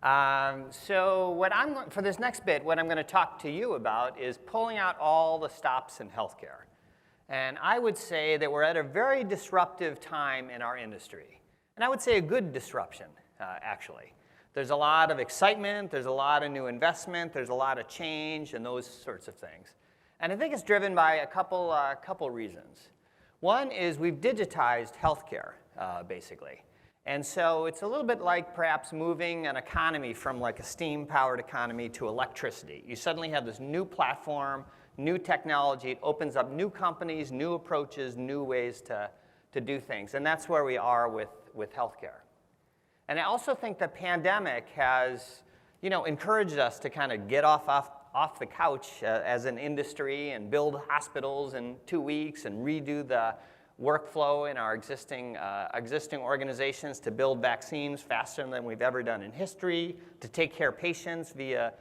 For this next bit, what I'm going to talk to you about is pulling out all the stops in healthcare. And I would say that we're at a very disruptive time in our industry. And I would say a good disruption, actually. There's a lot of excitement, there's a lot of new investment, there's a lot of change, and those sorts of things. And I think it's driven by a couple reasons. One is we've digitized healthcare, basically. And so it's a little bit like perhaps moving an economy from like a steam-powered economy to electricity. You suddenly have this new platform, new technology. It opens up new companies, new approaches, new ways to do things. And that's where we are with healthcare. And I also think the pandemic has, encouraged us to kind of get off the couch as an industry and build hospitals in 2 weeks and redo the workflow in our existing organizations to build vaccines faster than we've ever done in history, to take care of patients via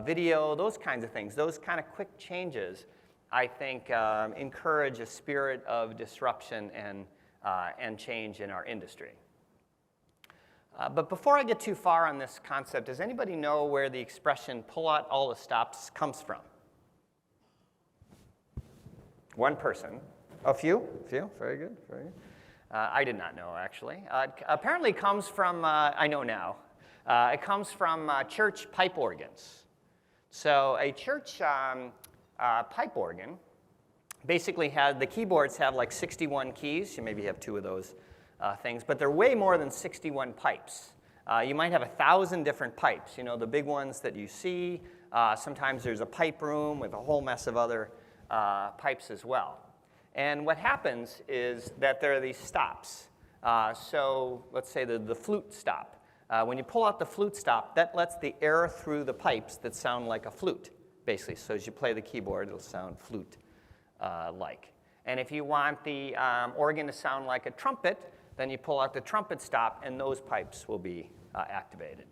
video, those kinds of things. Those kind of quick changes, I think, encourage a spirit of disruption and change in our industry. But before I get too far on this concept, does anybody know where the expression pull out all the stops comes from? One person. A few? Very good. I did not know, actually. Apparently it comes from, I know now, it comes from church pipe organs. So a church pipe organ basically the keyboards have like 61 keys. You maybe have 2 of those things, but they're way more than 61 pipes. You might have 1,000 different pipes, the big ones that you see. Sometimes there's a pipe room with a whole mess of other pipes as well. And what happens is that there are these stops. So let's say the flute stop. When you pull out the flute stop, that lets the air through the pipes that sound like a flute, basically. So as you play the keyboard, it'll sound flute-like. And if you want the organ to sound like a trumpet, then you pull out the trumpet stop, and those pipes will be activated.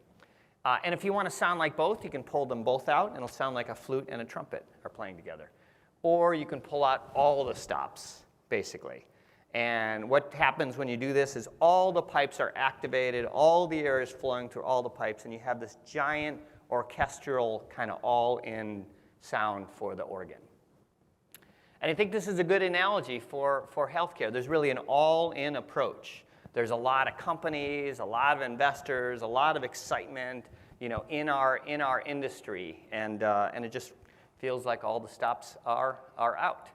And if you want to sound like both, you can pull them both out, and it'll sound like a flute and a trumpet are playing together. Or you can pull out all the stops, basically. And what happens when you do this is all the pipes are activated, all the air is flowing through all the pipes, and you have this giant orchestral kind of all-in sound for the organ. And I think this is a good analogy for healthcare. There's really an all-in approach. There's a lot of companies, a lot of investors, a lot of excitement, in our industry, and it just feels like all the stops are out.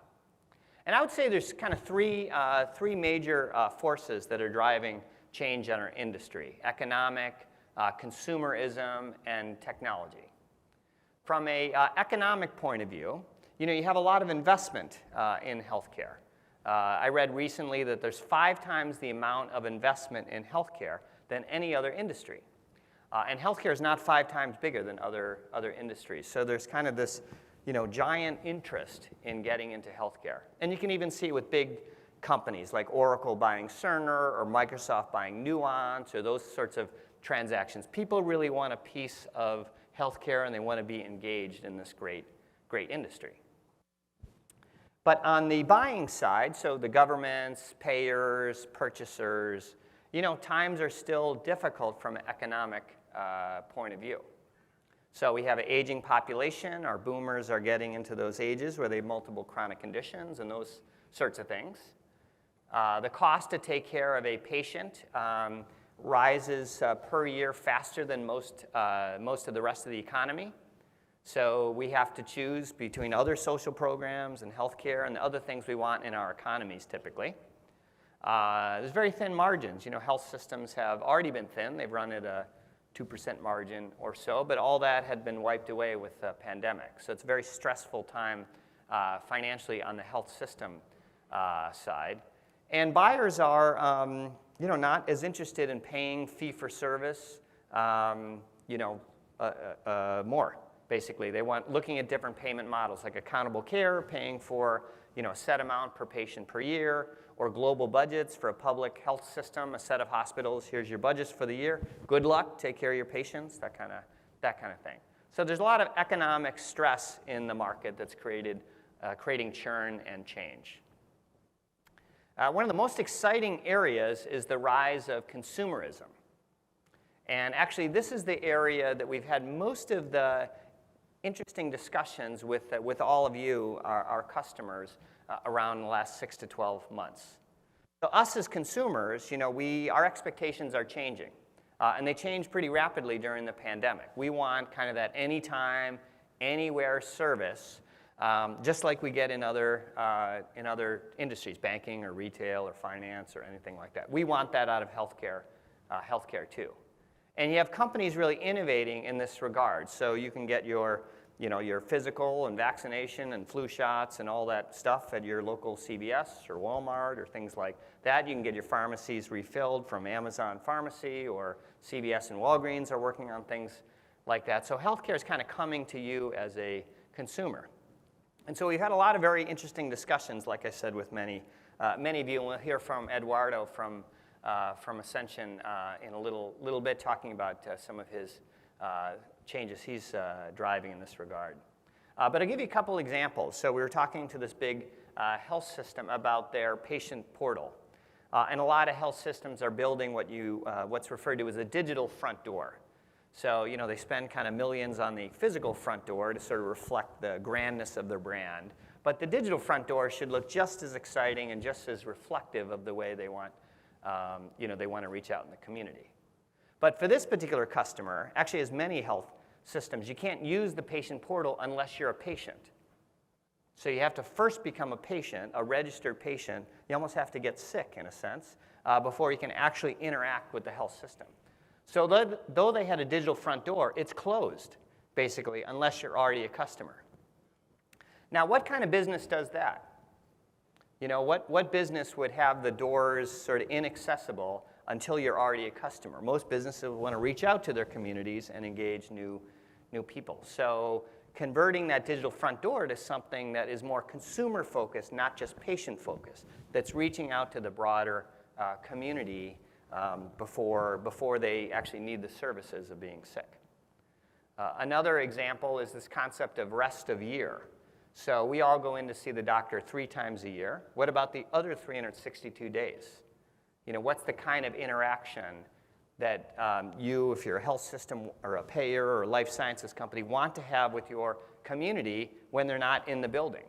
And I would say there's kind of three major forces that are driving change in our industry: economic, consumerism, and technology. From an economic point of view, you have a lot of investment in healthcare. I read recently that there's 5 times the amount of investment in healthcare than any other industry. And healthcare is not 5 times bigger than other industries. So there's kind of this giant interest in getting into healthcare. And you can even see with big companies like Oracle buying Cerner or Microsoft buying Nuance or those sorts of transactions. People really want a piece of healthcare, and they want to be engaged in this great industry. But on the buying side, so the governments, payers, purchasers, times are still difficult from an economic point of view. So we have an aging population. Our boomers are getting into those ages where they have multiple chronic conditions and those sorts of things. The cost to take care of a patient rises per year faster than most of the rest of the economy. So we have to choose between other social programs and healthcare and the other things we want in our economies typically. There's very thin margins. Health systems have already been thin. They've run at a 2% margin or so, but all that had been wiped away with the pandemic. So it's a very stressful time financially on the health system side. And buyers are, not as interested in paying fee-for-service, more. Basically, they want looking at different payment models like accountable care, paying for a set amount per patient per year, or global budgets for a public health system, a set of hospitals. Here's your budgets for the year. Good luck. Take care of your patients. That kind of thing. So there's a lot of economic stress in the market that's creating churn and change. One of the most exciting areas is the rise of consumerism. And actually, this is the area that we've had most of the interesting discussions with all of you, our customers, around the last 6 to 12 months. So us as consumers, our expectations are changing. And they changed pretty rapidly during the pandemic. We want kind of that anytime, anywhere service, just like we get in other industries, banking or retail or finance or anything like that. We want that out of healthcare too. And you have companies really innovating in this regard. So you can get your physical and vaccination and flu shots and all that stuff at your local CVS or Walmart or things like that. You can get your pharmacies refilled from Amazon Pharmacy, or CVS and Walgreens are working on things like that. So healthcare is kind of coming to you as a consumer. And so we've had a lot of very interesting discussions, like I said, with many of you. And we'll hear from Eduardo from Ascension in a little bit, talking about some of his changes he's driving in this regard. But I'll give you a couple examples. So we were talking to this big health system about their patient portal. And a lot of health systems are building what's referred to as a digital front door. So they spend kind of millions on the physical front door to sort of reflect the grandness of their brand. But the digital front door should look just as exciting and just as reflective of the way they want to reach out in the community. But for this particular customer, actually as many health systems, you can't use the patient portal unless you're a patient. So you have to first become a patient, a registered patient. You almost have to get sick, in a sense, before you can actually interact with the health system. So though they had a digital front door, it's closed, basically, unless you're already a customer. Now, what kind of business does that? What business would have the doors sort of inaccessible until you're already a customer? Most businesses want to reach out to their communities and engage new people. So converting that digital front door to something that is more consumer-focused, not just patient-focused, that's reaching out to the broader community before they actually need the services of being sick. Another example is this concept of rest of year. So we all go in to see the doctor 3 times a year. What about the other 362 days? What's the kind of interaction that you, if you're a health system or a payer or a life sciences company, want to have with your community when they're not in the building?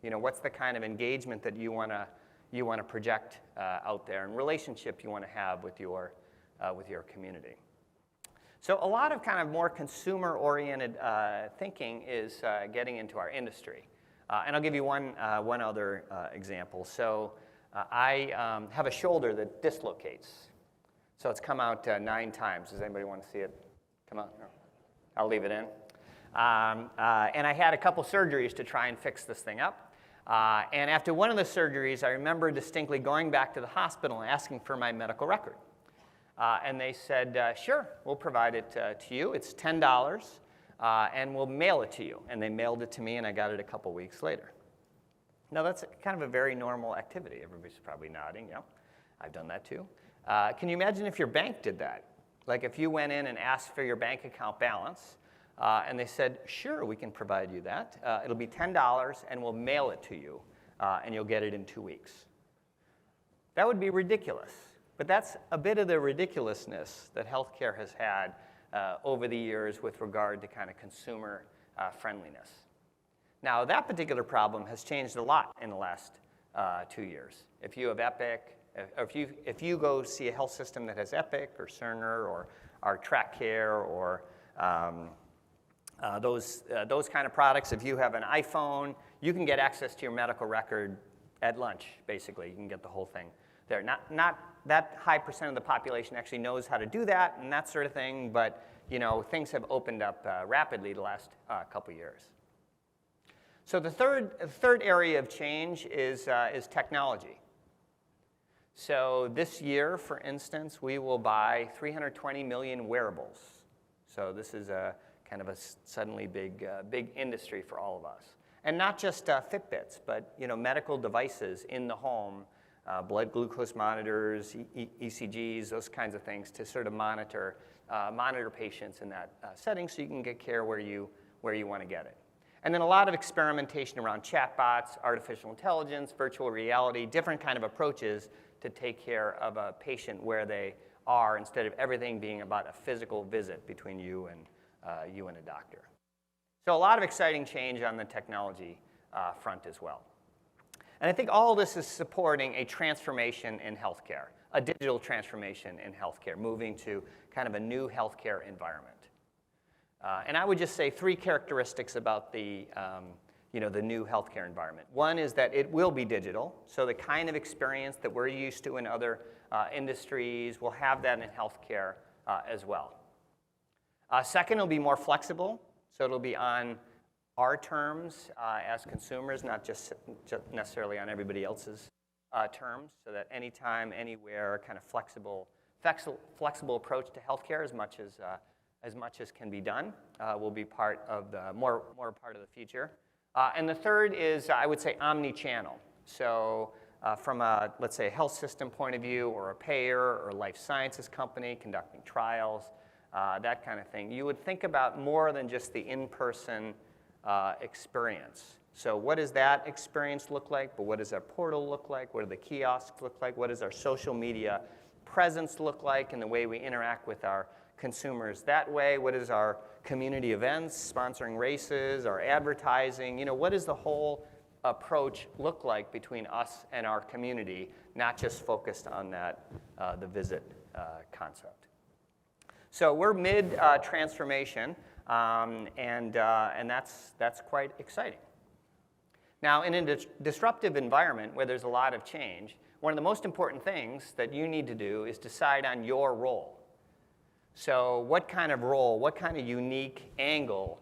What's the kind of engagement that you want to project out there, and relationship you want to have with your community? So a lot of kind of more consumer-oriented thinking is getting into our industry. And I'll give you one other example. So I have a shoulder that dislocates. So it's come out 9 times. Does anybody want to see it? Come on. No. I'll leave it in. And I had a couple surgeries to try and fix this thing up. And after one of the surgeries, I remember distinctly going back to the hospital and asking for my medical record. And they said, sure, we'll provide it to you. It's $10, and we'll mail it to you. And they mailed it to me, and I got it a couple weeks later. Now, that's kind of a very normal activity. Everybody's probably nodding. Yeah, I've done that too. Can you imagine if your bank did that? Like if you went in and asked for your bank account balance, and they said, sure, we can provide you that. It'll be $10, and we'll mail it to you, and you'll get it in 2 weeks. That would be ridiculous. But that's a bit of the ridiculousness that healthcare has had over the years with regard to kind of consumer friendliness. Now, that particular problem has changed a lot in the last 2 years. If you have Epic, if you go see a health system that has Epic or Cerner or TrackCare or those kind of products, if you have an iPhone, you can get access to your medical record at lunch, basically. You can get the whole thing there. Not that high % of the population actually knows how to do that and that sort of thing, but things have opened up rapidly the last couple years. So the third area of change is technology. So this year, for instance, we will buy 320 million wearables. So this is a kind of a suddenly big industry for all of us. And not just Fitbits, but medical devices in the home, blood glucose monitors, ECGs, those kinds of things to sort of monitor patients in that setting so you can get care where you want to get it. And then a lot of experimentation around chatbots, artificial intelligence, virtual reality, different kind of approaches to take care of a patient where they are, instead of everything being about a physical visit between you and a doctor. So a lot of exciting change on the technology front as well. And I think all this is supporting a transformation in healthcare, a digital transformation in healthcare, moving to kind of a new healthcare environment. And I would just say 3 characteristics about the new healthcare environment. One is that it will be digital, so the kind of experience that we're used to in other industries, we'll have that in healthcare as well. Second, it'll be more flexible, so it'll be on our terms as consumers, not just necessarily on everybody else's terms, so that anytime, anywhere, kind of flexible approach to healthcare as much as can be done will be part of the more part of the future. And the third is, I would say, omni-channel. So from a, let's say, a health system point of view, or a payer, or a life sciences company conducting trials, that kind of thing, you would think about more than just the in-person experience. So what does that experience look like? But what does our portal look like? What do the kiosks look like? What does our social media presence look like in the way we interact with our consumers that way? What is our community events, sponsoring races, our advertising? What does the whole approach look like between us and our community, not just focused on that, the visit concept? So we're mid-transformation, and that's quite exciting. Now, in a disruptive environment where there's a lot of change, one of the most important things that you need to do is decide on your role. So what kind of role, what kind of unique angle,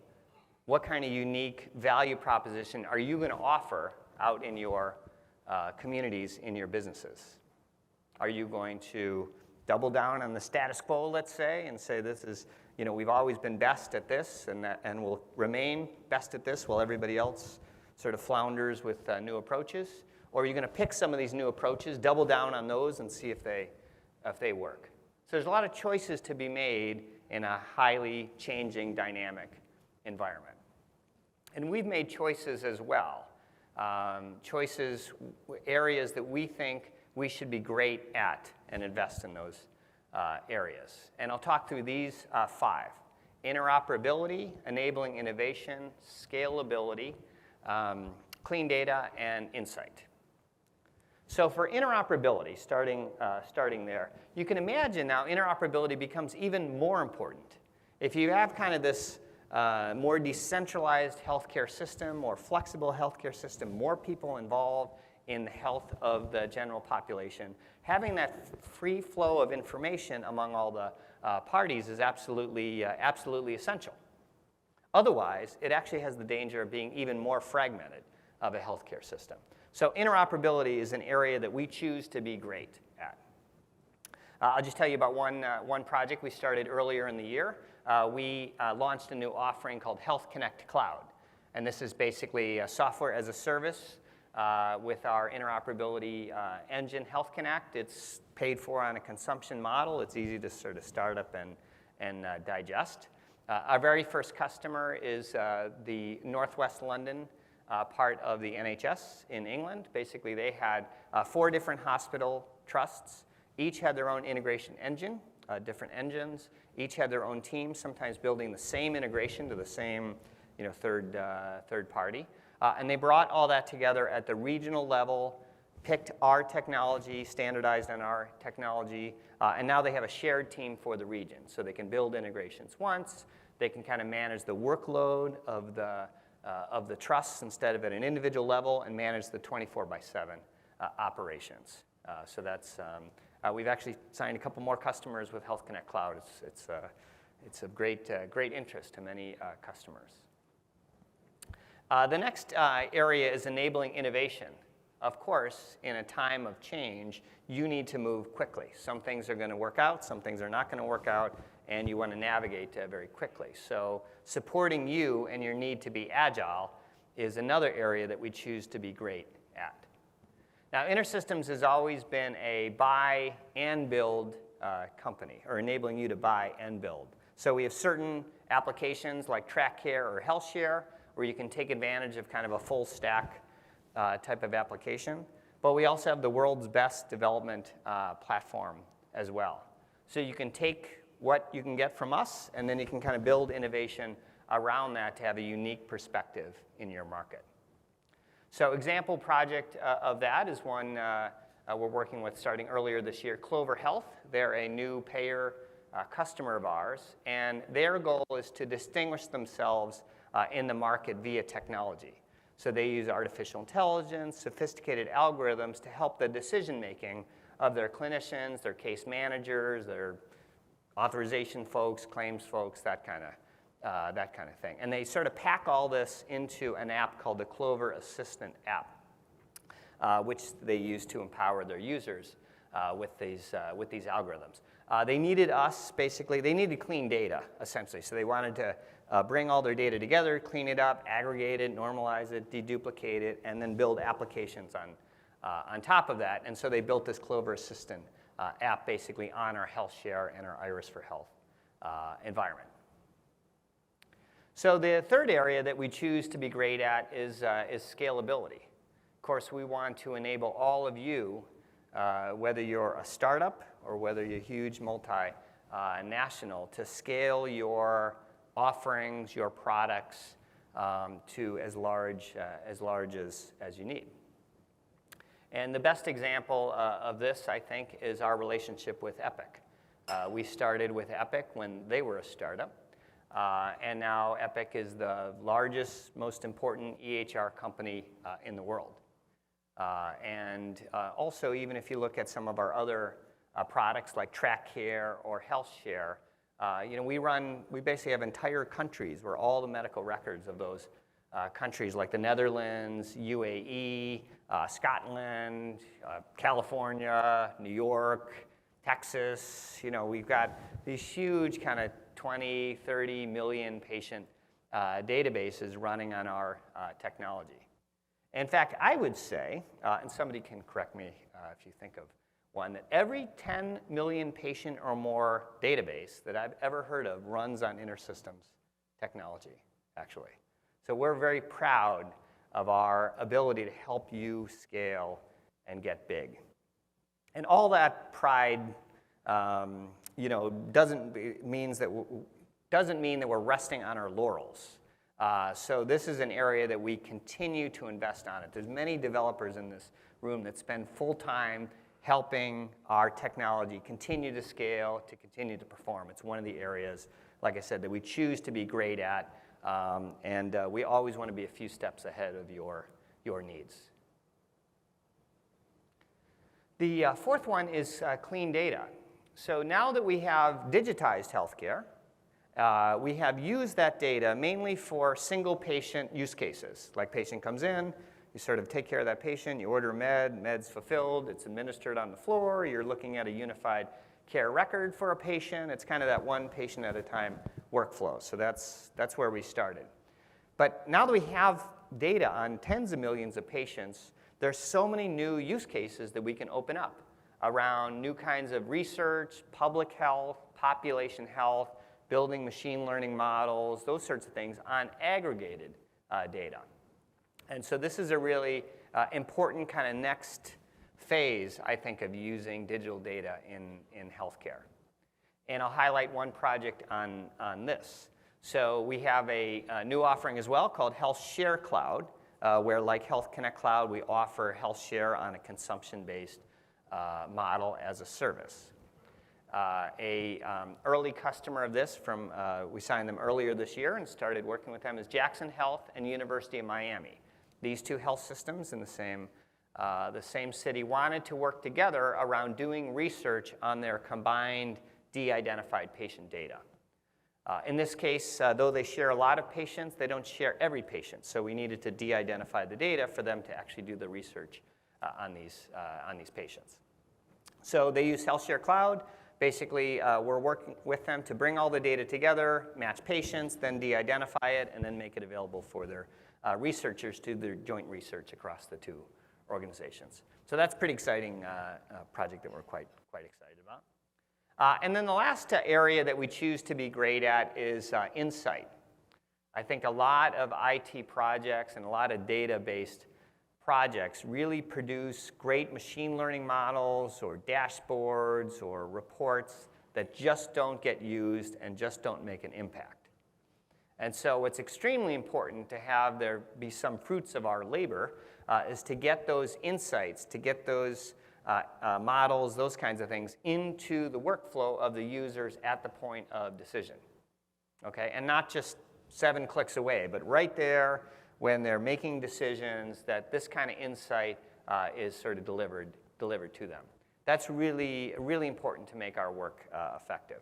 what kind of unique value proposition are you going to offer out in your communities, in your businesses? Are you going to double down on the status quo, let's say, and say this is, we've always been best at this and will remain best at this while everybody else sort of flounders with new approaches? Or are you going to pick some of these new approaches, double down on those, and see if they work? So there's a lot of choices to be made in a highly changing, dynamic environment. And we've made choices as well, areas that we think we should be great at and invest in those areas. And I'll talk through these 5. Interoperability, enabling innovation, scalability, clean data, and insight. So for interoperability, starting there, you can imagine now interoperability becomes even more important. If you have kind of this more decentralized healthcare system, more flexible healthcare system, more people involved in the health of the general population, having that free flow of information among all the parties is absolutely essential. Otherwise, it actually has the danger of being even more fragmented of a healthcare system. So interoperability is an area that we choose to be great at. I'll just tell you about one project we started earlier in the year. We launched a new offering called Health Connect Cloud. And this is basically a software as a service with our interoperability engine, Health Connect. It's paid for on a consumption model. It's easy to sort of start up and digest. Our very first customer is the Northwest London part of the NHS in England. Basically, they had 4 different hospital trusts. Each had their own integration engine, different engines. Each had their own team, sometimes building the same integration to the same third party. And they brought all that together at the regional level, picked our technology, standardized on our technology, and now they have a shared team for the region. So they can build integrations once. They can kind of manage the workload of the trusts instead of at an individual level, and manage the 24/7 operations. So that's we've actually signed a couple more customers with Health Connect Cloud. It's of great interest to many customers. The next area is enabling innovation. Of course, in a time of change, you need to move quickly. Some things are going to work out, some things are not going to work out, and you want to navigate very quickly. So supporting you and your need to be agile is another area that we choose to be great at. Now, InterSystems has always been a buy and build company, or enabling you to buy and build. So we have certain applications like TrackCare or HealthShare, where you can take advantage of kind of a full stack type of application. But we also have the world's best development platform as well. So you can take what you can get from us, and then you can kind of build innovation around that to have a unique perspective in your market. So example project of that is one we're working with starting earlier this year, Clover Health. They're a new payer customer of ours, and their goal is to distinguish themselves in the market via technology. So they use artificial intelligence, sophisticated algorithms to help the decision-making of their clinicians, their case managers, their authorization folks, claims folks, that kind of thing. And they sort of pack all this into an app called the Clover Assistant app, which they use to empower their users with these algorithms. They needed us, basically, they needed clean data, essentially. So they wanted to bring all their data together, clean it up, aggregate it, normalize it, deduplicate it, and then build applications on top of that. And so they built this Clover Assistant app basically on our HealthShare and our Iris for Health environment. So the third area that we choose to be great at is scalability. Of course, we want to enable all of you, whether you're a startup or whether you're a huge multinational, to scale your offerings, your products to as large as you need. And the best example of this, I think, is our relationship with Epic. We started with Epic when they were a startup, and now Epic is the largest, most important EHR company in the world. And also, even if you look at some of our other products like TrackCare or HealthShare, we basically have entire countries where all the medical records of those countries, like the Netherlands, UAE, Scotland, California, New York, Texas, we've got these huge kind of 20, 30 million patient databases running on our technology. In fact, I would say, and somebody can correct me if you think of one, that every 10 million patient or more database that I've ever heard of runs on InterSystems technology, actually. So we're very proud of our ability to help you scale and get big. And all that pride, doesn't mean that we're resting on our laurels. So this is an area that we continue to invest on. There's many developers in this room that spend full time helping our technology continue to scale, to continue to perform. It's one of the areas, like I said, that we choose to be great at, and we always want to be a few steps ahead of your needs. The fourth one is clean data. So now that we have digitized healthcare, we have used that data mainly for single patient use cases. Like patient comes in, you sort of take care of that patient, you order a med's fulfilled, it's administered on the floor, you're looking at a unified care record for a patient. It's kind of that one patient at a time workflow. So that's where we started. But now that we have data on tens of millions of patients, there's so many new use cases that we can open up around new kinds of research, public health, population health, building machine learning models, those sorts of things on aggregated data. And so this is a really important kind of next phase, I think, of using digital data in healthcare. And I'll highlight one project on this. So we have a new offering as well called HealthShare Cloud, where like Health Connect Cloud, we offer HealthShare on a consumption-based model as a service. Early customer of this we signed them earlier this year and started working with them is Jackson Health and University of Miami. These two health systems in the same city wanted to work together around doing research on their combined de-identified patient data. In this case, though they share a lot of patients, they don't share every patient. So we needed to de-identify the data for them to actually do the research on these patients. So they use HealthShare Cloud. Basically, we're working with them to bring all the data together, match patients, then de-identify it, and then make it available for their researchers to do their joint research across the two organizations. So that's a pretty exciting project that we're quite excited about. And then the last area that we choose to be great at is insight. I think a lot of IT projects and a lot of data-based projects really produce great machine learning models or dashboards or reports that just don't get used and just don't make an impact. And so what's extremely important to have there be some fruits of our labor is to get those insights, to get those models, those kinds of things into the workflow of the users at the point of decision. Okay? And not just 7 clicks away, but right there when they're making decisions that this kind of insight is sort of delivered to them. That's really, really important to make our work effective.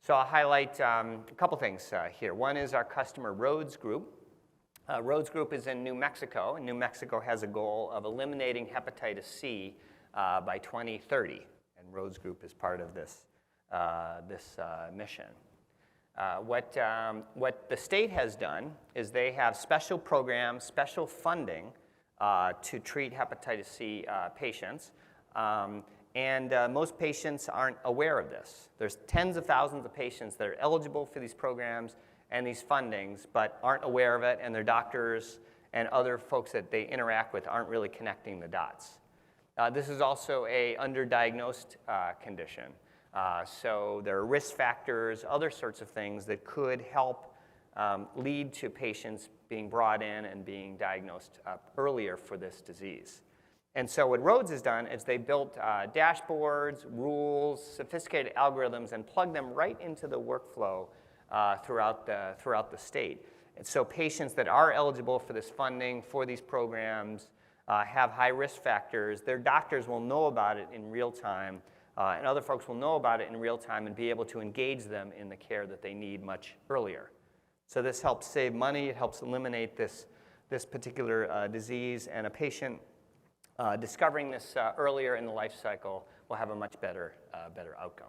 So I'll highlight a couple things here. One is our customer Rhodes Group. Rhodes Group is in New Mexico, and New Mexico has a goal of eliminating hepatitis C by 2030, and Rhodes Group is part of this, mission. What the state has done is they have special programs, special funding to treat hepatitis C patients. And most patients aren't aware of this. There's tens of thousands of patients that are eligible for these programs and these fundings, but aren't aware of it, and their doctors and other folks that they interact with aren't really connecting the dots. This is also an underdiagnosed condition. So there are risk factors, other sorts of things that could help lead to patients being brought in and being diagnosed earlier for this disease. And so what Rhodes has done is they built dashboards, rules, sophisticated algorithms, and plugged them right into the workflow throughout the state. And so patients that are eligible for this funding, for these programs, have high risk factors. Their doctors will know about it in real time, and other folks will know about it in real time and be able to engage them in the care that they need much earlier. So this helps save money. It helps eliminate this particular disease, and a patient discovering this earlier in the life cycle will have a much better outcome.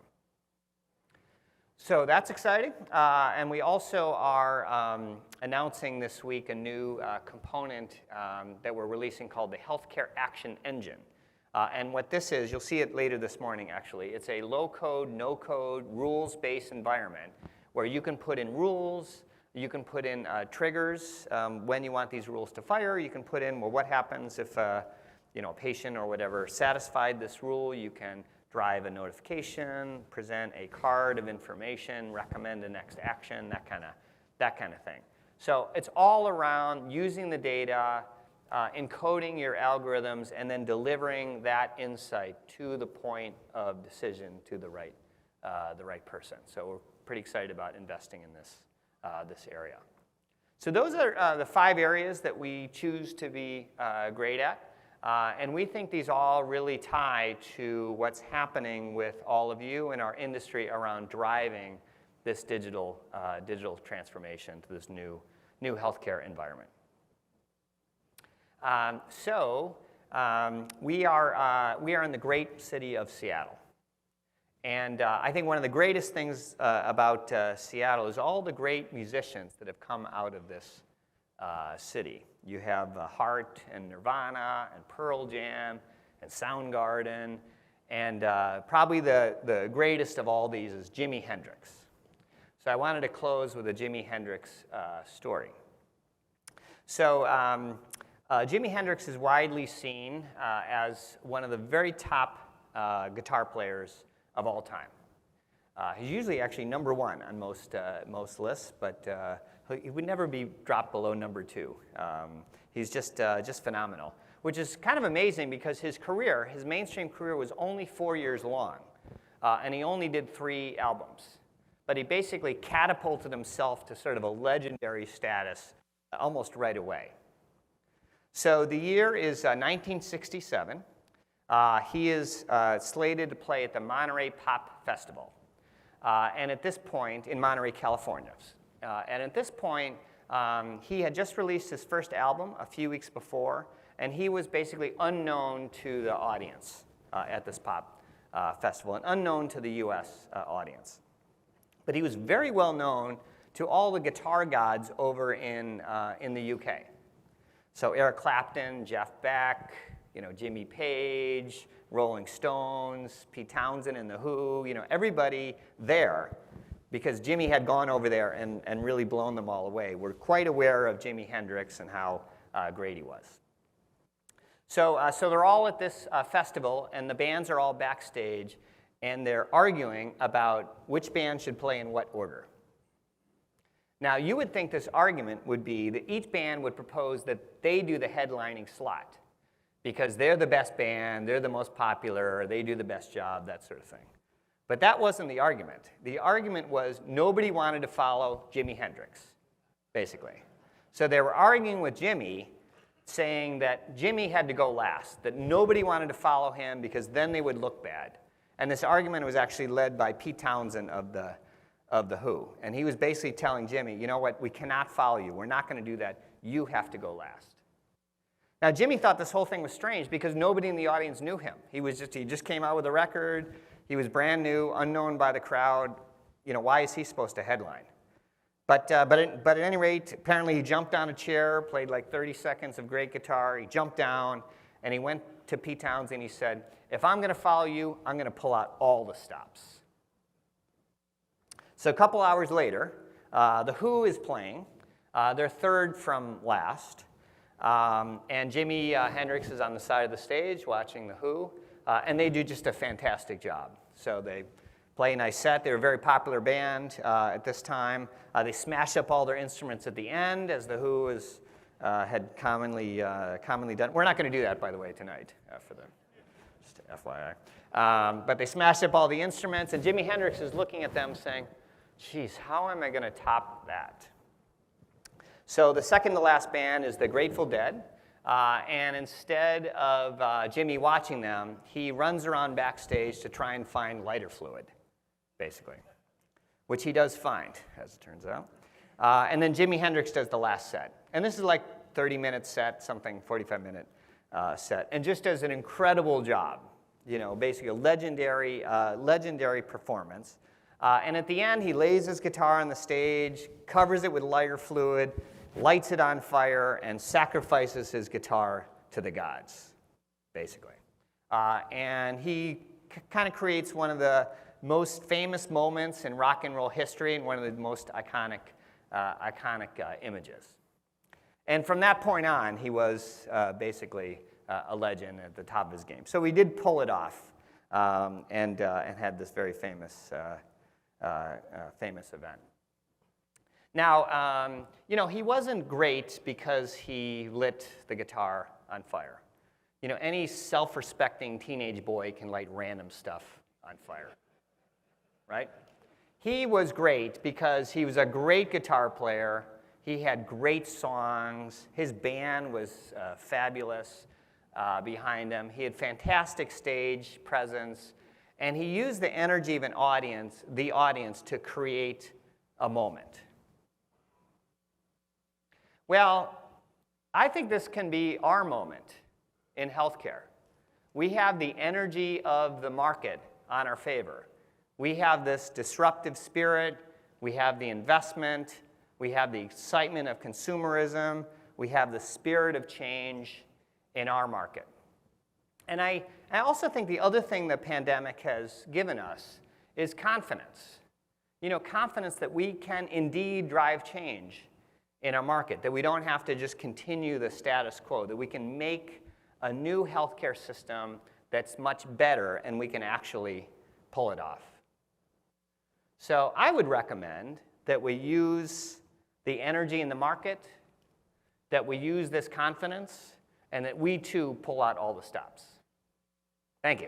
So that's exciting. And we also are announcing this week a new component that we're releasing called the Healthcare Action Engine. And what this is, you'll see it later this morning, actually. It's a low-code, no-code, rules-based environment where you can put in rules, you can put in triggers when you want these rules to fire. You can put in, well, what happens if a patient or whatever satisfied this rule. You can drive a notification, present a card of information, recommend the next action, that kind of thing. So it's all around using the data, encoding your algorithms, and then delivering that insight to the point of decision to the right person. So we're pretty excited about investing in this area. So those are the 5 areas that we choose to be great at. And we think these all really tie to what's happening with all of you in our industry around driving this digital transformation to this new healthcare environment. We are in the great city of Seattle. And I think one of the greatest things about Seattle is all the great musicians that have come out of this city. You have Heart and Nirvana and Pearl Jam and Soundgarden, and probably the greatest of all these is Jimi Hendrix. So I wanted to close with a Jimi Hendrix story. So Jimi Hendrix is widely seen as one of the very top guitar players of all time. He's usually actually number 1 on most lists, but he would never be dropped below number 2. He's just phenomenal, which is kind of amazing because his mainstream career was only 4 years long, and he only did 3 albums. But he basically catapulted himself to sort of a legendary status almost right away. So the year is 1967. He is slated to play at the Monterey Pop Festival, and at this point, in Monterey, California. And at this point, he had just released his first album a few weeks before, and he was basically unknown to the audience at this pop festival, and unknown to the US audience. But he was very well known to all the guitar gods over in the UK. So Eric Clapton, Jeff Beck, Jimmy Page, Rolling Stones, Pete Townsend and The Who, everybody there, because Jimmy had gone over there and really blown them all away. We're quite aware of Jimi Hendrix and how great he was. So they're all at this festival, and the bands are all backstage, and they're arguing about which band should play in what order. Now, you would think this argument would be that each band would propose that they do the headlining slot because they're the best band, they're the most popular, they do the best job, that sort of thing. But that wasn't the argument. The argument was nobody wanted to follow Jimi Hendrix, basically. So they were arguing with Jimi, saying that Jimi had to go last, that nobody wanted to follow him because then they would look bad. And this argument was actually led by Pete Townsend of the Who. And he was basically telling Jimi, you know what, we cannot follow you. We're not going to do that. You have to go last. Now, Jimi thought this whole thing was strange because nobody in the audience knew him. He just came out with a record. He was brand new, unknown by the crowd. You know, why is he supposed to headline? But at any rate, apparently he jumped on a chair, played like 30 seconds of great guitar. He jumped down, and he went to Pete Townsend, and he said, if I'm going to follow you, I'm going to pull out all the stops. So a couple hours later, the Who is playing. They're third from last. And Jimi Hendrix is on the side of the stage watching the Who. And they do just a fantastic job. So they play a nice set. They're a very popular band at this time. They smash up all their instruments at the end, as the Who had commonly done. We're not going to do that, by the way, tonight, just FYI. But they smash up all the instruments, and Jimi Hendrix is looking at them saying, geez, how am I going to top that? So the second to last band is the Grateful Dead. And instead of Jimi watching them, he runs around backstage to try and find lighter fluid, basically, which he does find, as it turns out. And then Jimi Hendrix does the last set. And this is like 30-minute set, something 45-minute set, and just does an incredible job, you know, basically a legendary performance. And at the end, he lays his guitar on the stage, covers it with lighter fluid, lights it on fire, and sacrifices his guitar to the gods, basically. And he kind of creates one of the most famous moments in rock and roll history and one of the most iconic images. And from that point on, he was basically a legend at the top of his game. So he did pull it off and had this very famous event. Now, you know, he wasn't great because he lit the guitar on fire. You know, any self-respecting teenage boy can light random stuff on fire, right? He was great because he was a great guitar player. He had great songs. His band was fabulous behind him. He had fantastic stage presence. And he used the energy of the audience to create a moment. Well, I think this can be our moment in healthcare. We have the energy of the market on our favor. We have this disruptive spirit. We have the investment. We have the excitement of consumerism. We have the spirit of change in our market. And I also think the other thing the pandemic has given us is confidence. You know, confidence that we can indeed drive change in our market, that we don't have to just continue the status quo, that we can make a new healthcare system that's much better and we can actually pull it off. So I would recommend that we use the energy in the market, that we use this confidence, and that we too pull out all the stops. Thank you.